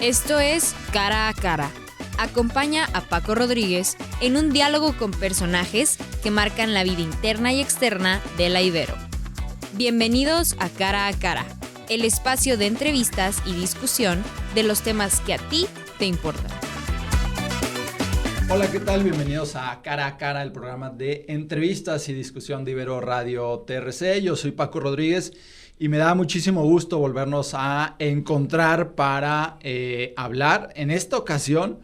Esto es Cara a Cara. Acompaña a Paco Rodríguez en un diálogo con personajes que marcan la vida interna y externa de la Ibero. Bienvenidos a Cara, el espacio de entrevistas y discusión de los temas que a ti te importan. Hola, ¿qué tal? Bienvenidos a Cara, el programa de entrevistas y discusión de Ibero Radio TRC. Yo soy Paco Rodríguez y me da muchísimo gusto volvernos a encontrar para hablar. En esta ocasión,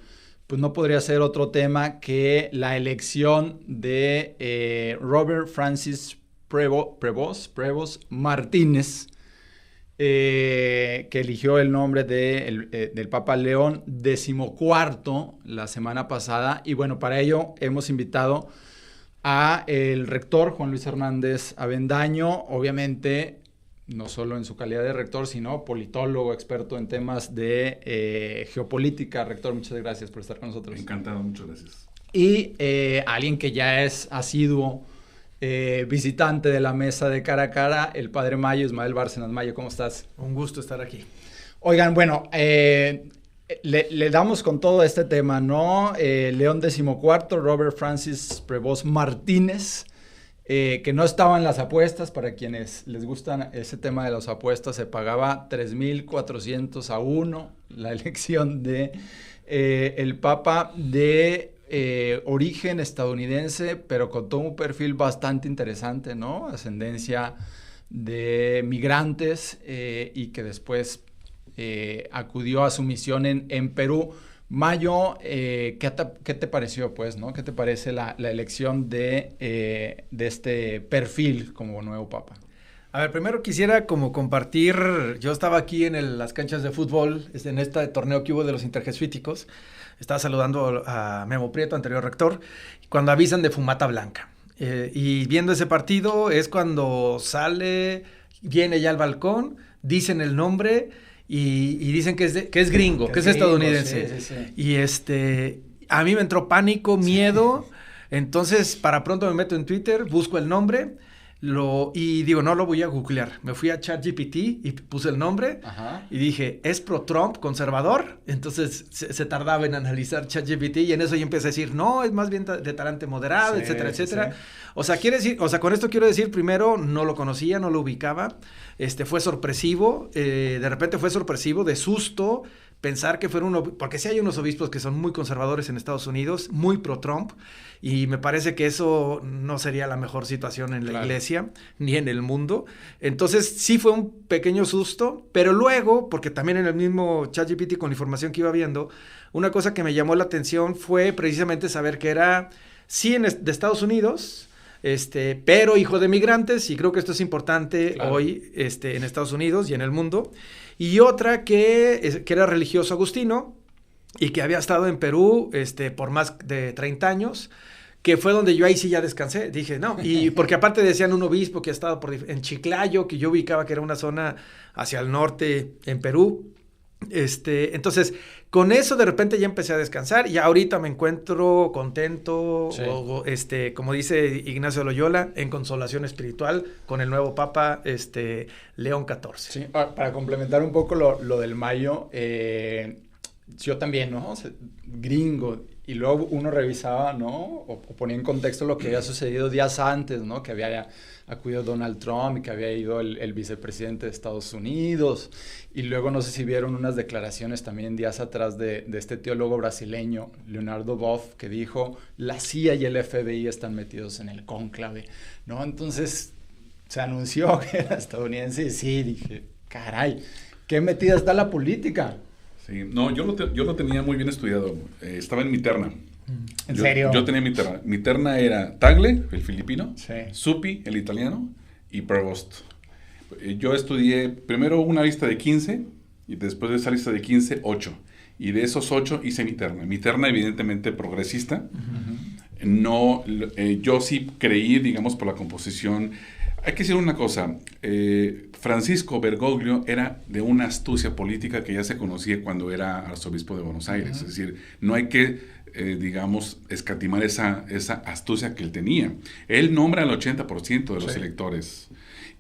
pues no podría ser otro tema que la elección de Robert Francis Prevost Martínez, que eligió el nombre del Papa León XIV la semana pasada. Y bueno, para ello hemos invitado a el rector Juan Luis Hernández Avendaño, obviamente no solo en su calidad de rector, sino politólogo, experto en temas de geopolítica. Rector, muchas gracias por estar con nosotros. Encantado, muchas gracias. Y alguien que ya es asiduo visitante de la mesa de Cara a Cara, el padre Mayo, Ismael Bárcenas. Mayo, ¿cómo estás? Un gusto estar aquí. Oigan, bueno, le damos con todo este tema, ¿no? León XIV, Robert Francis Prevost Martínez, que no estaba en las apuestas. Para quienes les gustan ese tema de las apuestas, se pagaba 3,400 a 1 la elección de el Papa de origen estadounidense, pero con todo un perfil bastante interesante, ¿no? Ascendencia de migrantes y que después acudió a su misión en Perú. Mayo, ¿qué te pareció, pues, ¿no? ¿Qué te parece la elección de este perfil como nuevo papa? A ver, primero quisiera como compartir, yo estaba aquí en las canchas de fútbol, en este torneo que hubo de los interjesuíticos, estaba saludando a Memo Prieto, anterior rector, cuando avisan de fumata blanca. Y viendo ese partido es cuando viene ya al balcón, dicen el nombre y dicen que es gringo, que es estadounidense. Sí. Y a mí me entró pánico, miedo, entonces para pronto me meto en Twitter, busco el nombre, y digo, no lo voy a googlear. Me fui a ChatGPT y puse el nombre. Ajá. Y dije, ¿es pro-Trump, conservador? Entonces se tardaba en analizar ChatGPT y en eso yo empecé a decir, no, es más bien de talante moderado, sí, etcétera, sí, etcétera. Sí. Con esto quiero decir, primero, no lo conocía, no lo ubicaba. Fue sorpresivo, de repente fue sorpresivo, de susto, pensar que fuera porque sí hay unos obispos que son muy conservadores en Estados Unidos, muy pro-Trump, y me parece que eso no sería la mejor situación en la iglesia, ni en el mundo. Entonces, sí fue un pequeño susto, pero luego, porque también en el mismo ChatGPT, con la información que iba viendo, una cosa que me llamó la atención fue precisamente saber que era, sí, de Estados Unidos, pero hijo de migrantes, y creo que esto es importante hoy en Estados Unidos y en el mundo. Y otra que era religioso agustino y que había estado en Perú por más de 30 años, que fue donde yo ahí sí ya descansé. Dije, no, y porque aparte decían un obispo que ha estado en Chiclayo, que yo ubicaba que era una zona hacia el norte en Perú. Entonces, con eso de repente ya empecé a descansar y ahorita me encuentro contento, sí. Como dice Ignacio Loyola, en consolación espiritual con el nuevo Papa León XIV. Sí, para complementar un poco lo del Mayo, yo también, ¿no? Gringo, y luego uno revisaba, ¿no? O ponía en contexto lo que había sucedido días antes, ¿no? Que había acudido Donald Trump y que había ido el vicepresidente de Estados Unidos. Y luego no sé si vieron unas declaraciones también días atrás de este teólogo brasileño, Leonardo Boff, que dijo, la CIA y el FBI están metidos en el cónclave, ¿no? Entonces se anunció que era estadounidense y sí, dije, caray, qué metida está la política. Sí, no, yo lo tenía muy bien estudiado. Estaba en mi terna. ¿En serio? Yo tenía mi terna. Mi terna era Tagle, el filipino, sí. Zuppi, el italiano, y Prevost. Yo estudié primero una lista de 15, y después de esa lista de 15, 8. Y de esos 8 hice mi terna. Mi terna, evidentemente, progresista. Uh-huh. No, yo sí creí, digamos, por la composición. Hay que decir una cosa, Francisco Bergoglio era de una astucia política que ya se conocía cuando era arzobispo de Buenos Aires. Uh-huh. Es decir, no hay que, digamos, escatimar esa astucia que él tenía. Él nombra al 80% de los electores.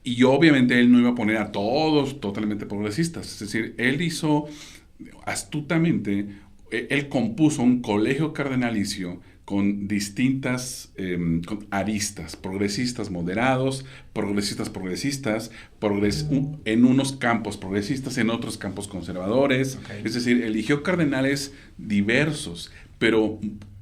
Y obviamente él no iba a poner a todos totalmente progresistas. Es decir, él hizo astutamente, él compuso un colegio cardenalicio con distintas con aristas, progresistas moderados, progresistas, en unos campos progresistas, en otros campos conservadores. Okay. Es decir, eligió cardenales diversos, pero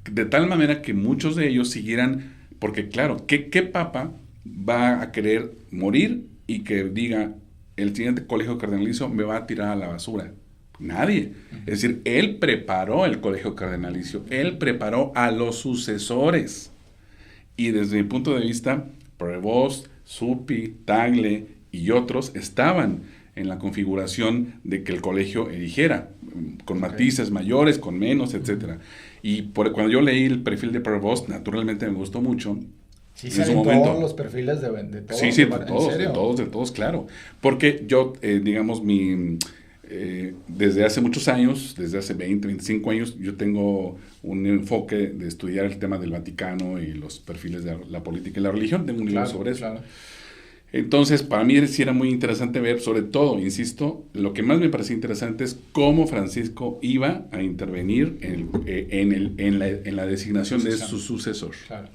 de tal manera que muchos de ellos siguieran, porque claro, ¿qué papa va a querer morir y que diga, el siguiente colegio cardenalicio me va a tirar a la basura? Nadie. Es decir, él preparó el colegio cardenalicio, él preparó a los sucesores. Y desde mi punto de vista, Prevost, Zuppi, Tagle y otros estaban en la configuración de que el colegio eligiera, con matices mayores, con menos, etc. Y cuando yo leí el perfil de Prevost, naturalmente me gustó mucho. Sí, en su momento. Todos los perfiles de todos. Sí, de todos, claro. Porque yo, digamos, desde hace muchos años, desde hace 20, 25 años, yo tengo un enfoque de estudiar el tema del Vaticano y los perfiles de la política y la religión. Tengo un libro sobre eso. Claro. Entonces, para mí sí era muy interesante ver, sobre todo, insisto, lo que más me parecía interesante es cómo Francisco iba a intervenir en la designación de su sucesor. Claro.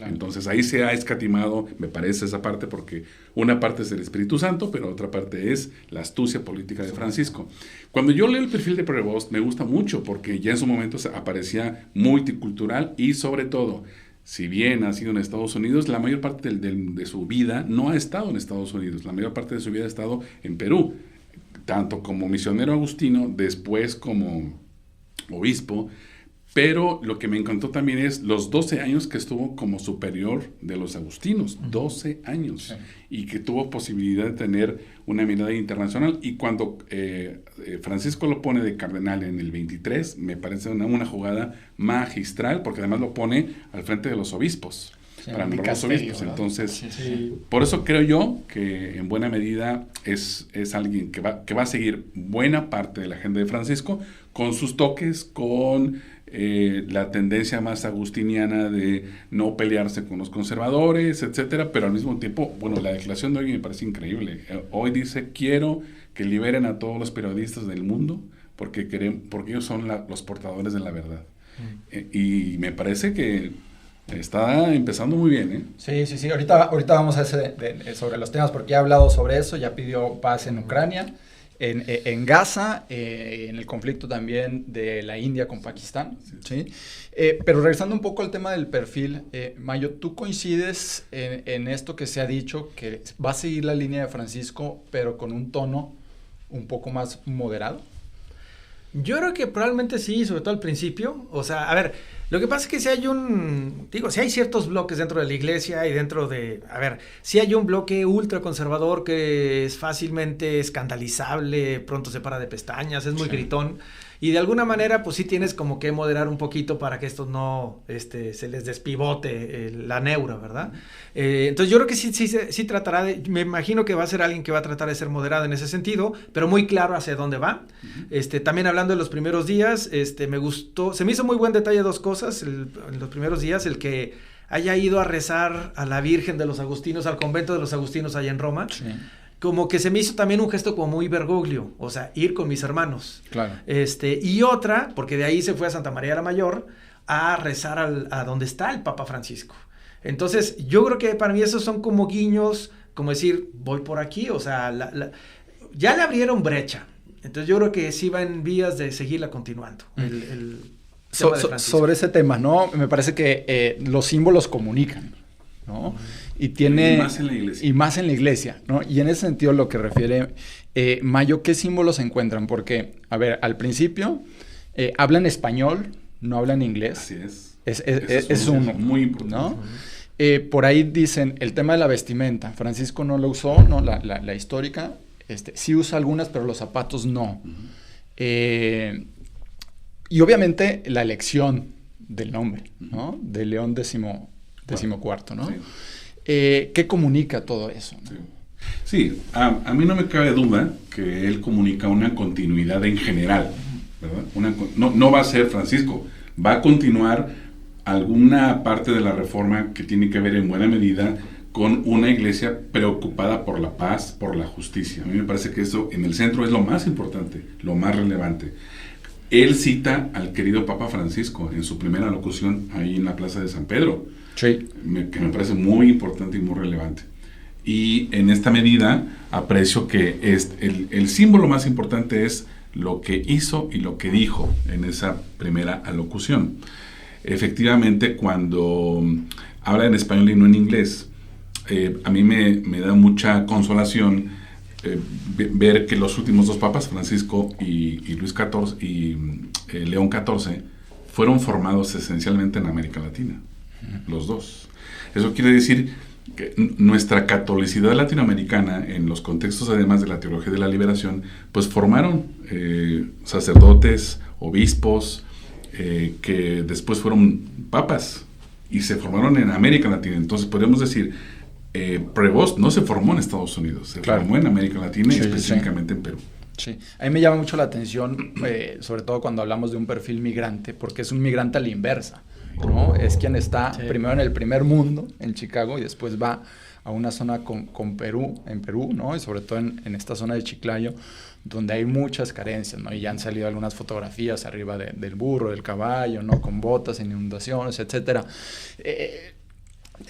Entonces ahí se ha escatimado, me parece, esa parte, porque una parte es el Espíritu Santo, pero otra parte es la astucia política de Francisco. Cuando yo leo el perfil de Prevost, me gusta mucho, porque ya en su momento aparecía multicultural y, sobre todo, si bien ha sido en Estados Unidos, la mayor parte de su vida no ha estado en Estados Unidos, la mayor parte de su vida ha estado en Perú, tanto como misionero agustino, después como obispo. Pero lo que me encantó también es los 12 años que estuvo como superior de los agustinos, 12 años, sí. Y que tuvo posibilidad de tener una mirada internacional. Y cuando Francisco lo pone de cardenal en el 23, me parece una jugada magistral, porque además lo pone al frente de los obispos, sí, para nombrar los obispos. ¿Verdad? Entonces, sí. Por eso creo yo que en buena medida es alguien que va a seguir buena parte de la agenda de Francisco, con sus toques, con la tendencia más agustiniana de no pelearse con los conservadores, etcétera, pero al mismo tiempo, bueno, la declaración de hoy me parece increíble. Hoy dice, quiero que liberen a todos los periodistas del mundo porque ellos son los portadores de la verdad. Y me parece que está empezando muy bien, ¿eh? Sí. Ahorita vamos a sobre los temas, porque ya ha hablado sobre eso, ya pidió paz en Ucrania, en Gaza, en el conflicto también de la India con Pakistán. ¿Sí? Pero regresando un poco al tema del perfil, Mayo, ¿tú coincides en esto que se ha dicho, que va a seguir la línea de Francisco, pero con un tono un poco más moderado? Yo creo que probablemente sí, sobre todo al principio. O sea, a ver, lo que pasa es que si hay ciertos bloques dentro de la iglesia y si hay un bloque ultraconservador que es fácilmente escandalizable, pronto se para de pestañas, es muy gritón, y de alguna manera pues sí tienes como que moderar un poquito para que estos no se les despivote la neura, ¿verdad? Entonces yo creo que sí tratará me imagino que va a ser alguien que va a tratar de ser moderado en ese sentido, pero muy claro hacia dónde va. También hablando de los primeros días, me gustó, se me hizo muy buen detalle dos cosas en los primeros días, el que haya ido a rezar a la Virgen de los Agustinos, al convento de los Agustinos allá en Roma. Sí. Como que se me hizo también un gesto como muy Bergoglio, o sea, ir con mis hermanos. Claro. Y otra, porque de ahí se fue a Santa María la Mayor a rezar a donde está el Papa Francisco. Entonces, yo creo que para mí esos son como guiños, como decir, voy por aquí, o sea, ya le abrieron brecha. Entonces, yo creo que sí va en vías de seguirla continuando. Sobre ese tema, ¿no? Me parece que los símbolos comunican, ¿no? Y más en la iglesia, ¿no? Y en ese sentido lo que refiere Mayo, ¿qué símbolos se encuentran? Porque, a ver, al principio hablan español, no hablan inglés. Así es. Es uno, muy importante. ¿no? Por ahí dicen el tema de la vestimenta. Francisco no lo usó, ¿no? La histórica. Sí usa algunas, pero los zapatos no. Y obviamente la elección del nombre, ¿no? De León XIV, ¿no? Sí. ¿Qué comunica todo eso, ¿no? Sí, a mí no me cabe duda que él comunica una continuidad en general, ¿verdad? No va a ser Francisco, va a continuar alguna parte de la reforma que tiene que ver en buena medida con una iglesia preocupada por la paz, por la justicia. A mí me parece que eso en el centro es lo más importante, lo más relevante. Él cita al querido Papa Francisco en su primera locución ahí en la Plaza de San Pedro, Sí. que me parece muy importante y muy relevante. Y en esta medida aprecio que el símbolo más importante es lo que hizo y lo que dijo en esa primera alocución. Efectivamente, cuando habla en español y no en inglés, a mí me da mucha consolación ver que los últimos dos papas, Francisco y Luis XIV y León XIV, fueron formados esencialmente en América Latina, los dos. Eso quiere decir que nuestra catolicidad latinoamericana, en los contextos además de la teología de la liberación, pues formaron sacerdotes, obispos, que después fueron papas y se formaron en América Latina. Entonces podríamos decir, Prevost no se formó en Estados Unidos, se formó en América Latina y específicamente en Perú. Sí, a mí me llama mucho la atención, sobre todo cuando hablamos de un perfil migrante, porque es un migrante a la inversa, ¿no? Es quien está primero en el primer mundo, en Chicago, y después va a una zona con Perú, en Perú, ¿no? Y sobre todo en esta zona de Chiclayo, donde hay muchas carencias, ¿no? Y ya han salido algunas fotografías arriba del burro, del caballo, ¿no? Con botas, en inundaciones, etcétera.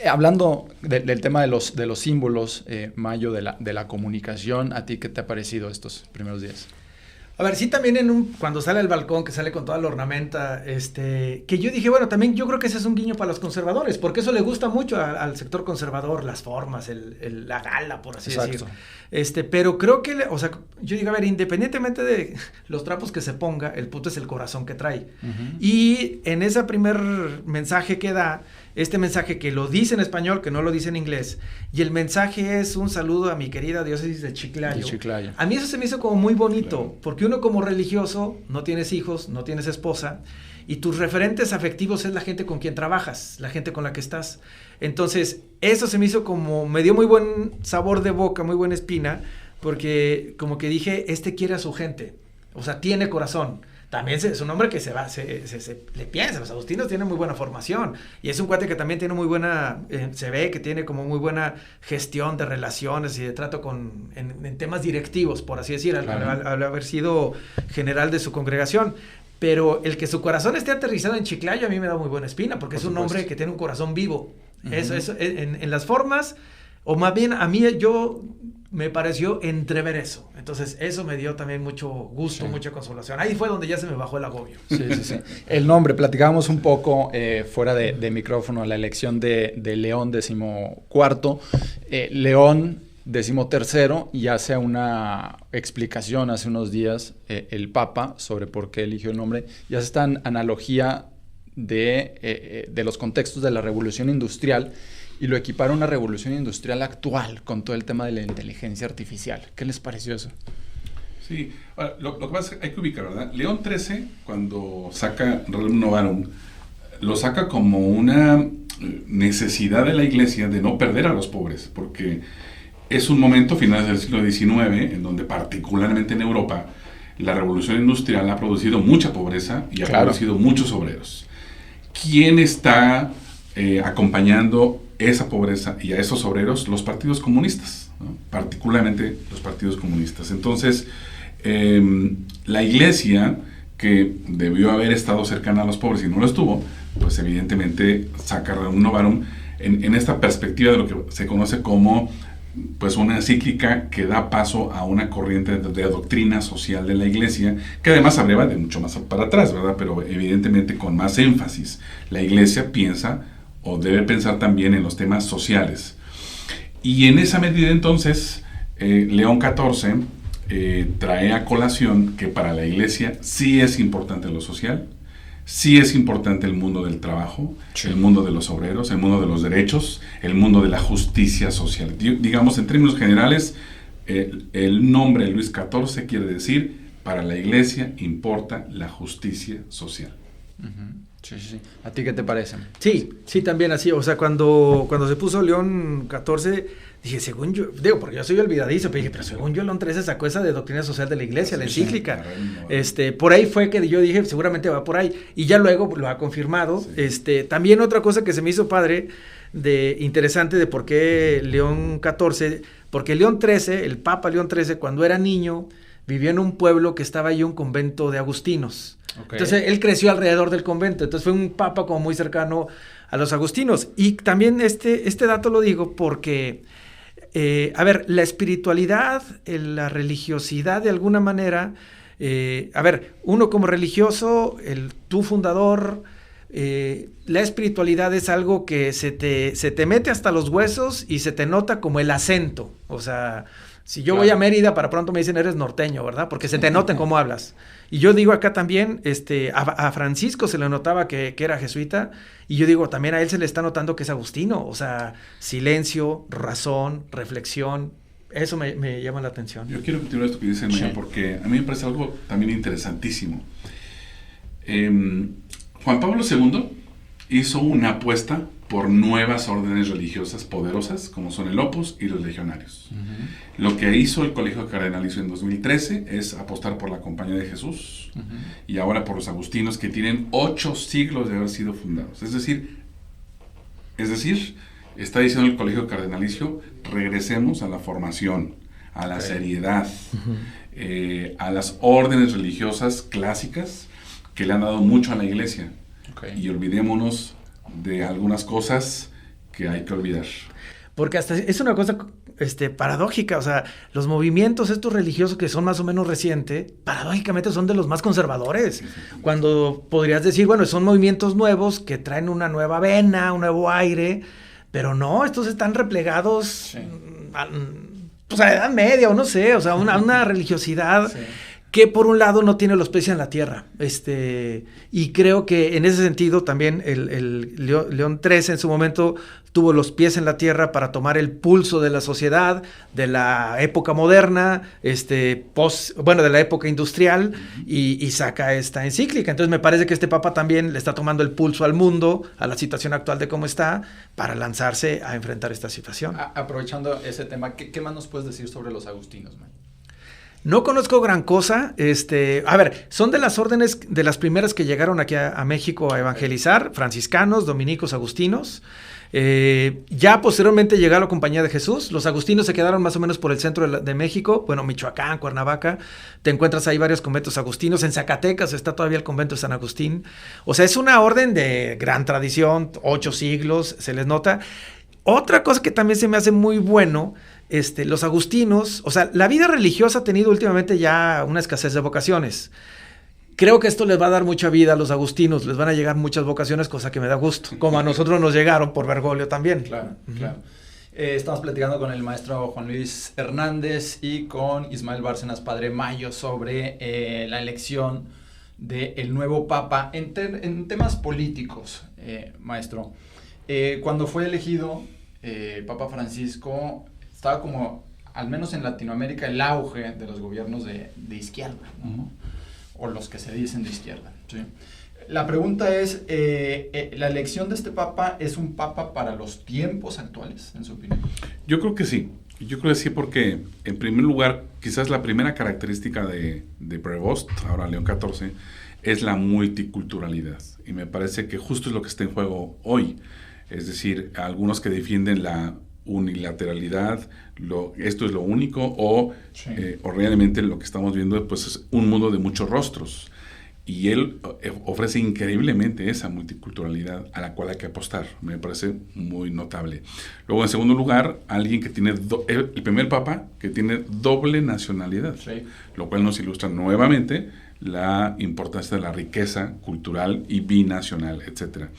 Hablando del tema de los símbolos, Mayo, de la comunicación, ¿a ti qué te ha parecido estos primeros días? A ver, sí, también cuando sale al balcón, que sale con toda la ornamenta, que yo dije, bueno, también yo creo que ese es un guiño para los conservadores, porque eso le gusta mucho al sector conservador, las formas, la gala, por así decirlo. Pero creo que, yo digo, a ver, independientemente de los trapos que se ponga, el punto es el corazón que trae. Uh-huh. Y en ese primer mensaje que da, este mensaje que lo dice en español, que no lo dice en inglés, y el mensaje es un saludo a mi querida diócesis de Chiclayo. A mí eso se me hizo como muy bonito, porque uno como religioso, no tienes hijos, no tienes esposa, y tus referentes afectivos es la gente con quien trabajas, la gente con la que estás. Entonces, eso se me hizo como, me dio muy buen sabor de boca, muy buena espina, porque como que dije, quiere a su gente, o sea, tiene corazón. También es un hombre que le piensa, los agustinos tienen muy buena formación, y es un cuate que también tiene muy buena, se ve que tiene como muy buena gestión de relaciones y de trato en temas directivos, por así decir, al haber sido general de su congregación. Pero el que su corazón esté aterrizado en Chiclayo a mí me da muy buena espina, porque es un hombre que tiene un corazón vivo. Uh-huh. Eso en las formas, o más bien a mí me pareció entrever eso. Entonces eso me dio también mucho gusto, mucha consolación. Ahí fue donde ya se me bajó el agobio. Sí. El nombre, platicábamos un poco fuera de micrófono, la elección de León XIV, León XIII, y hace una explicación hace unos días el Papa sobre por qué eligió el nombre, y hace esta analogía de los contextos de la revolución industrial, y lo equipara a una revolución industrial actual con todo el tema de la inteligencia artificial. ¿Qué les pareció eso? Sí, ahora, lo que pasa es que hay que ubicar, ¿verdad? León XIII, cuando saca Rerum Novarum, lo saca como una necesidad de la Iglesia de no perder a los pobres, porque es un momento, finales del siglo XIX, en donde particularmente en Europa, la revolución industrial ha producido mucha pobreza y ha producido muchos obreros. ¿Quién está acompañando esa pobreza y a esos obreros? Los partidos comunistas, ¿no? Particularmente los partidos comunistas. Entonces, la Iglesia, que debió haber estado cercana a los pobres y no lo estuvo, pues evidentemente saca Rerum Novarum en esta perspectiva de lo que se conoce como pues una encíclica que da paso a una corriente de doctrina social de la Iglesia, que además abreva de mucho más para atrás, ¿verdad? Pero evidentemente con más énfasis. La Iglesia piensa o debe pensar también en los temas sociales. Y en esa medida entonces, León XIV trae a colación que para la Iglesia sí es importante lo social, sí es importante el mundo del trabajo, el mundo de los obreros, el mundo de los derechos, el mundo de la justicia social. Digamos, en términos generales, el nombre Luis XIV quiere decir, para la Iglesia importa la justicia social. Uh-huh. Sí, sí, sí. ¿A ti qué te parece? Sí, también así. O sea, cuando se puso León XIV, dije, según yo, digo, porque yo soy olvidadizo, pero dije, pero según yo, León XIII sacó esa de doctrina social de la iglesia, la encíclica. Por ahí fue que yo dije, seguramente va por ahí. Y ya luego lo ha confirmado. Sí. También otra cosa que se me hizo padre, interesante de por qué León XIV, porque León XIII, el Papa León XIII, cuando era niño, vivió en un pueblo que estaba ahí un convento de agustinos. Okay. Entonces, él creció alrededor del convento. Entonces, fue un papa como muy cercano a los agustinos. Y también este dato lo digo porque, la espiritualidad, la religiosidad, de alguna manera, uno como religioso, tu fundador, la espiritualidad es algo que se te mete hasta los huesos y se te nota como el acento. O sea, si yo voy a Mérida, para pronto me dicen, eres norteño, ¿verdad? Porque se te nota en cómo hablas. Y yo digo acá también, a Francisco se le notaba que era jesuita, y yo digo, también a él se le está notando que es agustino. O sea, silencio, razón, reflexión, eso me llama la atención. Yo quiero continuar esto que dice Maya, porque a mí me parece algo también interesantísimo. Juan Pablo II hizo una apuesta por nuevas órdenes religiosas poderosas, como son el Opus y los legionarios. Uh-huh. Lo que hizo el Colegio Cardenalicio en 2013 es apostar por la Compañía de Jesús, uh-huh, y ahora por los agustinos, que tienen 8 siglos de haber sido fundados. Es decir, está diciendo el Colegio Cardenalicio, regresemos a la formación, a la seriedad, uh-huh, a las órdenes religiosas clásicas que le han dado mucho a la Iglesia. Okay. Y olvidémonos de algunas cosas que hay que olvidar. Porque hasta es una cosa paradójica, o sea, los movimientos estos religiosos que son más o menos recientes, paradójicamente son de los más conservadores. Sí. Cuando podrías decir, bueno, son movimientos nuevos que traen una nueva vena, un nuevo aire, pero no, estos están replegados, sí, a la Edad Media, o no sé, o sea, una religiosidad, sí, que por un lado no tiene los pies en la tierra. Y creo que en ese sentido también el León XIII en su momento tuvo los pies en la tierra para tomar el pulso de la sociedad, de la época moderna, de la época industrial, y saca esta encíclica. Entonces me parece que este Papa también le está tomando el pulso al mundo, a la situación actual de cómo está, para lanzarse a enfrentar esta situación. Aprovechando ese tema, ¿qué más nos puedes decir sobre los agustinos, man? No conozco gran cosa, son de las órdenes, de las primeras que llegaron aquí a México a evangelizar, franciscanos, dominicos, agustinos. Ya posteriormente llegó la Compañía de Jesús. Los agustinos se quedaron más o menos por el centro de México, Michoacán, Cuernavaca. Te encuentras ahí varios conventos agustinos. En Zacatecas está todavía el convento de San Agustín. O sea, es una orden de gran tradición, 8 siglos, se les nota. Otra cosa que también se me hace muy bueno, los agustinos, o sea, la vida religiosa ha tenido últimamente ya una escasez de vocaciones. Creo que esto les va a dar mucha vida a los agustinos, les van a llegar muchas vocaciones, cosa que me da gusto, como a nosotros nos llegaron por Bergoglio también. Claro, claro. Estamos platicando con el maestro Juan Luis Hernández y con Ismael Bárcenas Padre Mayo sobre la elección del nuevo Papa en temas políticos, maestro. Cuando fue elegido Papa Francisco, estaba como, al menos en Latinoamérica, el auge de los gobiernos de izquierda, ¿no? O los que se dicen de izquierda, ¿sí? La pregunta es, ¿la elección de este Papa es un Papa para los tiempos actuales, en su opinión? Yo creo que sí. Yo creo que sí, porque en primer lugar, quizás la primera característica de Prevost, ahora León XIV, es la multiculturalidad. Y me parece que justo es lo que está en juego hoy. Es decir, algunos que defienden la unilateralidad, esto es lo único, o realmente lo que estamos viendo pues, es un mundo de muchos rostros. Y él ofrece increíblemente esa multiculturalidad a la cual hay que apostar. Me parece muy notable. Luego, en segundo lugar, alguien que tiene el primer papa que tiene doble nacionalidad, lo cual nos ilustra nuevamente la importancia de la riqueza cultural y binacional, etcétera.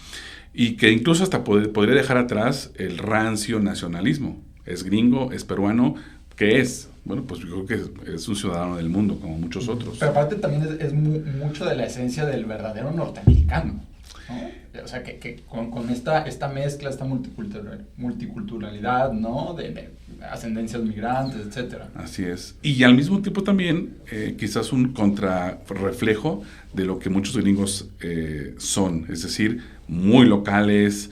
Y que incluso hasta podría dejar atrás el rancio nacionalismo. Es gringo, es peruano, ¿qué es? Bueno, pues yo creo que es un ciudadano del mundo, como muchos otros. Pero aparte también es mucho de la esencia del verdadero norteamericano, ¿no? o sea, que con esta mezcla, esta multiculturalidad, ¿no? De ascendencias migrantes, etcétera. Así es. Y al mismo tiempo también quizás un contrarreflejo de lo que muchos gringos son, es decir, muy locales,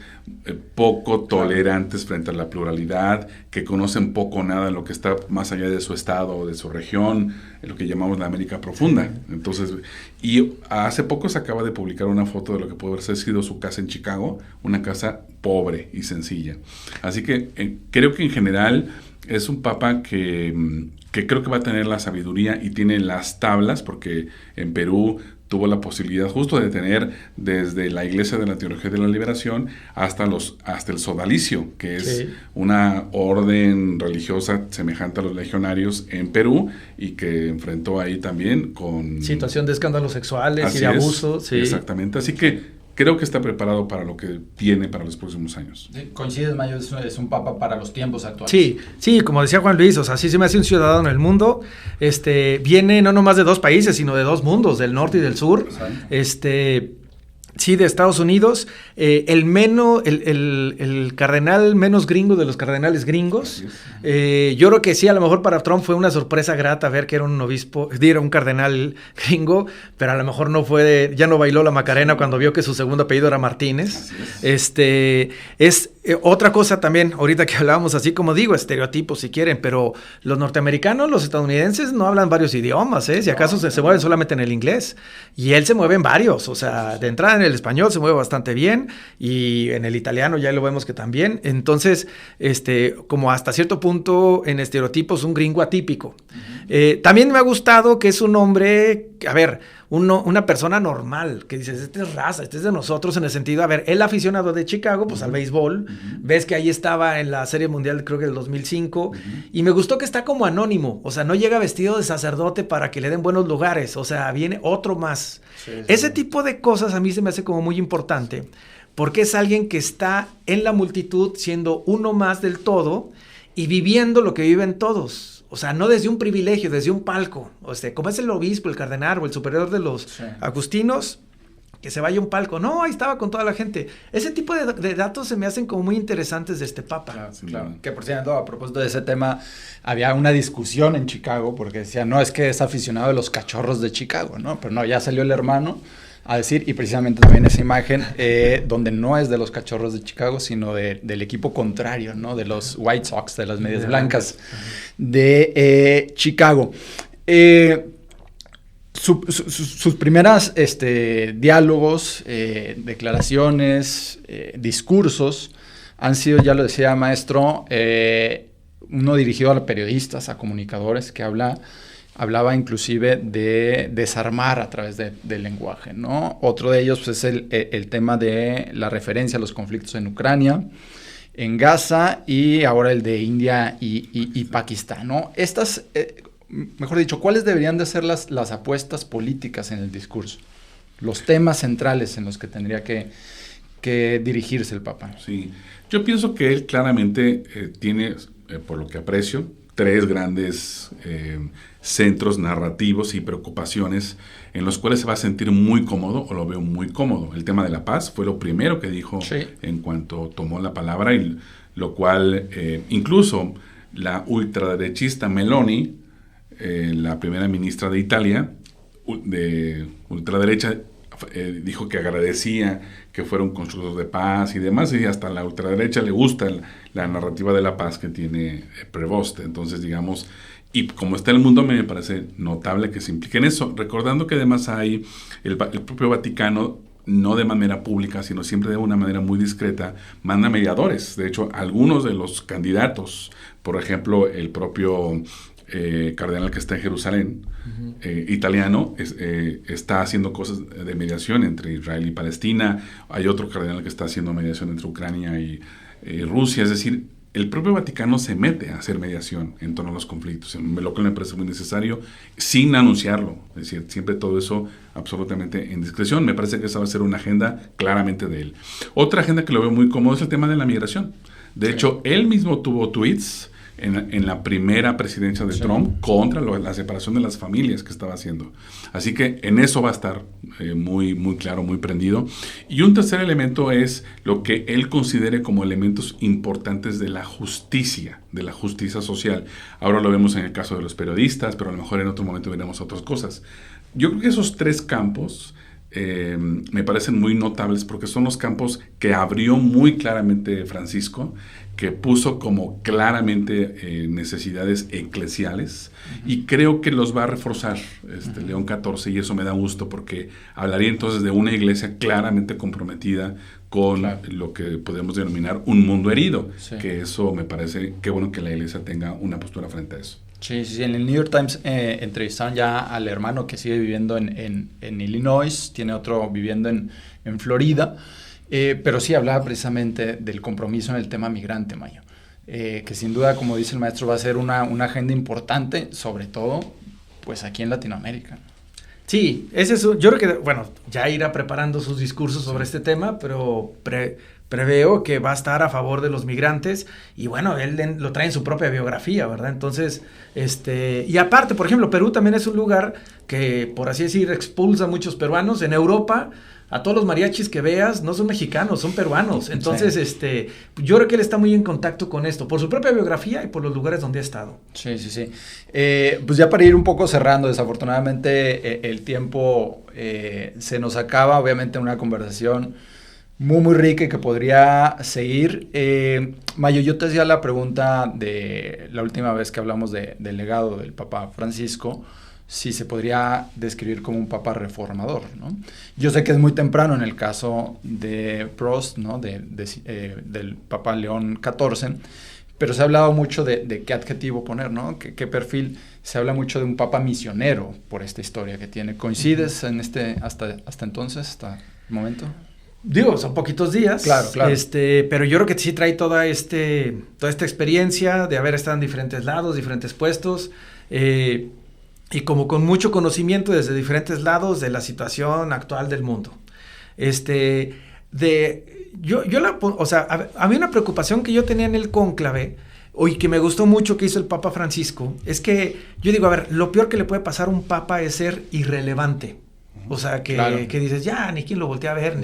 poco tolerantes frente a la pluralidad, que conocen poco o nada de lo que está más allá de su estado o de su región, lo que llamamos la América profunda. Entonces, y hace poco se acaba de publicar una foto de lo que puede haber sido su casa en Chicago, una casa pobre y sencilla. Así que creo que en general es un papa que creo que va a tener la sabiduría y tiene las tablas, porque en Perú tuvo la posibilidad justo de tener desde la Iglesia de la Teología de la Liberación hasta el sodalicio, que es una orden religiosa semejante a los legionarios en Perú y que enfrentó ahí también con situación de escándalos sexuales y de abuso. Sí. Exactamente, así que creo que está preparado para lo que viene para los próximos años. ¿Coincides, Mayo? Es un papa para los tiempos actuales. Sí, como decía Juan Luis, o sea, sí se me hace un ciudadano en el mundo. Viene no nomás de 2 países, sino de 2 mundos, del norte y del sur. Sí, de Estados Unidos, el cardenal menos gringo de los cardenales gringos. Yo creo que sí, a lo mejor para Trump fue una sorpresa grata ver que era un obispo, era un cardenal gringo, pero a lo mejor ya no bailó la Macarena cuando vio que su segundo apellido era Martínez. Es otra cosa también, ahorita que hablábamos así, como digo, estereotipos si quieren, pero los norteamericanos, los estadounidenses no hablan varios idiomas, si acaso se mueven solamente en el inglés, y él se mueve en varios, o sea, de entrada en el español se mueve bastante bien, y en el italiano ya lo vemos que también. Entonces, como hasta cierto punto en estereotipos, un gringo atípico. También me ha gustado que es un hombre, una persona normal, que dices, este es raza, este es de nosotros, en el sentido, él aficionado de Chicago, pues al béisbol, ves que ahí estaba en la Serie Mundial, creo que del 2005, y me gustó que está como anónimo, o sea, no llega vestido de sacerdote para que le den buenos lugares, o sea, viene otro más. Ese tipo de cosas a mí se me hace como muy importante, porque es alguien que está en la multitud siendo uno más del todo y viviendo lo que viven todos. O sea, no desde un privilegio, desde un palco. O sea, como es el obispo, el cardenal o el superior de los agustinos, que se vaya a un palco. No, ahí estaba con toda la gente. Ese tipo de datos se me hacen como muy interesantes de este papa. Claro. Que por cierto, a propósito de ese tema, había una discusión en Chicago porque decían, no, es que es aficionado de los Cachorros de Chicago, ¿no? Pero no, ya salió el hermano a decir, y precisamente también esa imagen, donde no es de los Cachorros de Chicago, sino del equipo contrario, ¿no? De los White Sox, de las Medias Blancas de Chicago. Sus primeras diálogos, declaraciones, discursos han sido, ya lo decía maestro, uno dirigido a periodistas, a comunicadores, que hablaba inclusive de desarmar a través del lenguaje, ¿no? Otro de ellos pues, es el tema de la referencia a los conflictos en Ucrania, en Gaza, y ahora el de India y Pakistán, ¿no? Estas, mejor dicho, ¿cuáles deberían de ser las apuestas políticas en el discurso? Los temas centrales en los que tendría que dirigirse el Papa. Sí, yo pienso que él claramente tiene, por lo que aprecio, 3 grandes centros narrativos y preocupaciones en los cuales se va a sentir muy cómodo, o lo veo muy cómodo. El tema de la paz fue lo primero que dijo en cuanto tomó la palabra, y lo cual incluso la ultraderechista Meloni, la primera ministra de Italia, de ultraderecha, dijo que agradecía que fuera un constructor de paz y demás, y hasta la ultraderecha le gusta la narrativa de la paz que tiene Prevost. Entonces, digamos, y como está el mundo, me parece notable que se implique en eso, recordando que además hay el propio Vaticano, no de manera pública, sino siempre de una manera muy discreta, manda mediadores. De hecho, algunos de los candidatos, por ejemplo, el propio cardenal que está en Jerusalén, italiano, está haciendo cosas de mediación entre Israel y Palestina. Hay otro cardenal que está haciendo mediación entre Ucrania y Rusia. Es decir, el propio Vaticano se mete a hacer mediación en torno a los conflictos, lo que me parece muy necesario, sin anunciarlo. Es decir, siempre todo eso absolutamente en discreción. Me parece que esa va a ser una agenda claramente de él. Otra agenda que lo veo muy cómodo es el tema de la migración. De hecho, él mismo tuvo tweets en la primera presidencia de Trump contra la separación de las familias que estaba haciendo. Así que en eso va a estar muy, muy claro, muy prendido. Y un tercer elemento es lo que él considere como elementos importantes de la justicia social. Ahora lo vemos en el caso de los periodistas, pero a lo mejor en otro momento veremos otras cosas. Yo creo que esos tres campos me parecen muy notables porque son los campos que abrió muy claramente Francisco, que puso como claramente necesidades eclesiales, y creo que los va a reforzar León XIV, y eso me da gusto porque hablaría entonces de una iglesia claramente comprometida con lo que podemos denominar un mundo herido, que eso me parece que bueno que la iglesia tenga una postura frente a eso. Sí. En el New York Times entrevistaron ya al hermano que sigue viviendo en Illinois, tiene otro viviendo en Florida, pero sí hablaba precisamente del compromiso en el tema migrante, Mayo. Que sin duda, como dice el maestro, va a ser una agenda importante, sobre todo pues aquí en Latinoamérica. Sí, ese es yo creo que, bueno, ya irá preparando sus discursos sobre este tema, pero preveo que va a estar a favor de los migrantes, y bueno, él lo trae en su propia biografía, ¿verdad? Entonces, y aparte, por ejemplo, Perú también es un lugar que, por así decir, expulsa a muchos peruanos. En Europa, a todos los mariachis que veas no son mexicanos, son peruanos. Entonces, yo creo que él está muy en contacto con esto, por su propia biografía y por los lugares donde ha estado. Sí. Pues ya para ir un poco cerrando, desafortunadamente el tiempo se nos acaba, obviamente una conversación muy, muy rica y que podría seguir. Mayo, yo te hacía la pregunta de la última vez que hablamos del legado del Papa Francisco, si se podría describir como un papa reformador, ¿no? Yo sé que es muy temprano en el caso de Prost, ¿no? Del Papa León XIV, pero se ha hablado mucho de qué adjetivo poner, ¿no? ¿Qué perfil? Se habla mucho de un papa misionero por esta historia que tiene. ¿Coincides en hasta entonces, hasta el momento? Digo, son poquitos días. Claro. Pero yo creo que sí trae toda esta experiencia de haber estado en diferentes lados, diferentes puestos, y como con mucho conocimiento desde diferentes lados de la situación actual del mundo. Había una preocupación que yo tenía en el cónclave, y que me gustó mucho que hizo el Papa Francisco, es que yo digo, a ver, lo peor que le puede pasar a un papa es ser irrelevante. O sea, que dices, ya, ni quien lo voltea a ver,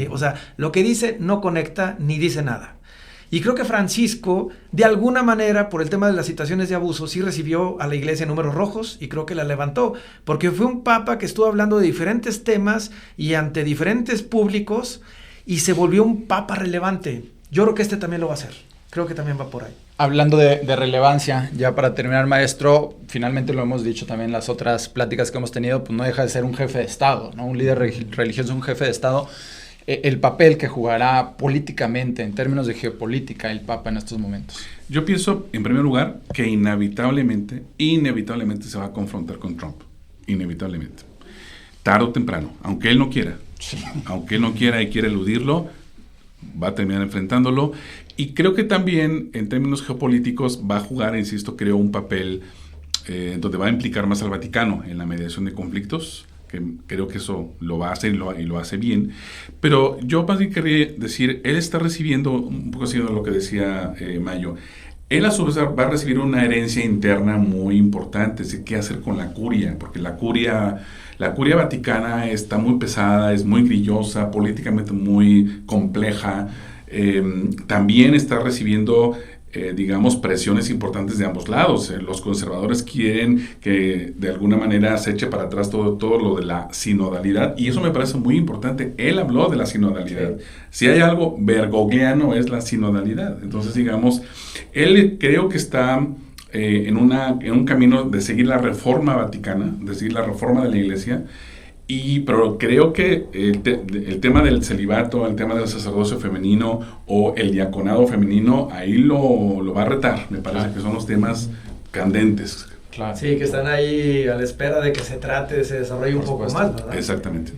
lo que dice no conecta ni dice nada. Y creo que Francisco, de alguna manera, por el tema de las situaciones de abuso, sí recibió a la iglesia en números rojos, y creo que la levantó, porque fue un papa que estuvo hablando de diferentes temas y ante diferentes públicos, y se volvió un papa relevante. Yo creo que también lo va a hacer. Creo que también va por ahí. Hablando de relevancia, ya para terminar, maestro, finalmente lo hemos dicho también en las otras pláticas que hemos tenido, pues no deja de ser un jefe de Estado, ¿no? Un líder religioso, un jefe de Estado. El papel que jugará políticamente, en términos de geopolítica, el Papa en estos momentos. Yo pienso, en primer lugar, que inevitablemente se va a confrontar con Trump. Inevitablemente. Tarde o temprano, aunque él no quiera. Sí. Aunque él no quiera y quiera eludirlo, va a terminar enfrentándolo. Y creo que también, en términos geopolíticos, va a jugar, insisto, creo, un papel donde va a implicar más al Vaticano en la mediación de conflictos, que creo que eso lo va a hacer y lo hace bien. Pero yo más bien quería decir, él está recibiendo, un poco siguiendo lo que decía Mayo, él a su vez va a recibir una herencia interna muy importante, es decir, qué hacer con la curia, porque la curia vaticana está muy pesada, es muy grillosa, políticamente muy compleja, también está recibiendo presiones importantes de ambos lados. Los conservadores quieren que de alguna manera se eche para atrás todo lo de la sinodalidad, y eso me parece muy importante. Él habló de la sinodalidad. Sí. Si hay algo bergogliano es la sinodalidad. Entonces, él creo que está en un camino de seguir la reforma vaticana, de seguir la reforma de la iglesia. Pero creo que el tema del celibato, el tema del sacerdocio femenino o el diaconado femenino, ahí lo va a retar. Me parece que son los temas candentes. Claro. Sí, que están ahí a la espera de que se desarrolle un poco más, ¿verdad? Exactamente.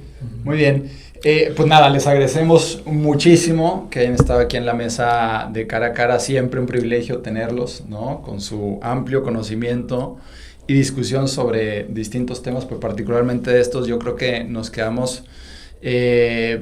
Muy bien. Pues nada, les agradecemos muchísimo que hayan estado aquí en la mesa de Cara a Cara. Siempre un privilegio tenerlos, ¿no? Con su amplio conocimiento y discusión sobre distintos temas, pero particularmente de estos. Yo creo que nos quedamos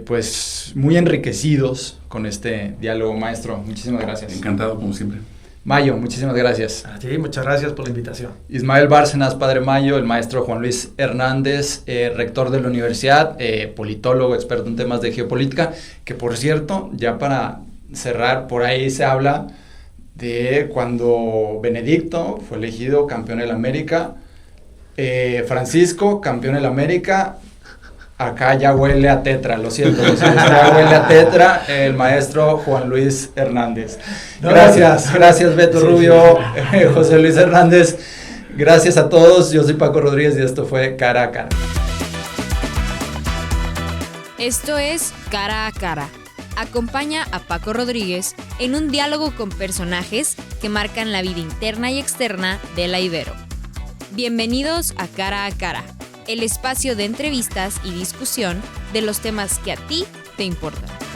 pues muy enriquecidos con este diálogo, maestro. Muchísimas gracias. Encantado, como siempre. Mayo, muchísimas gracias. Sí, muchas gracias por la invitación. Ismael Bárcenas, Padre Mayo, el maestro Juan Luis Hernández, rector de la universidad, politólogo, experto en temas de geopolítica, que por cierto, ya para cerrar, por ahí se habla de cuando Benedicto fue elegido campeón de la América, Francisco campeón de la América. Acá ya huele a tetra, lo siento, ya huele a tetra, el maestro Juan Luis Hernández. Gracias Beto Rubio, José Luis Hernández, gracias a todos, yo soy Paco Rodríguez y esto fue Cara a Cara. Esto es Cara a Cara. Acompaña a Paco Rodríguez en un diálogo con personajes que marcan la vida interna y externa de la Ibero. Bienvenidos a Cara, el espacio de entrevistas y discusión de los temas que a ti te importan.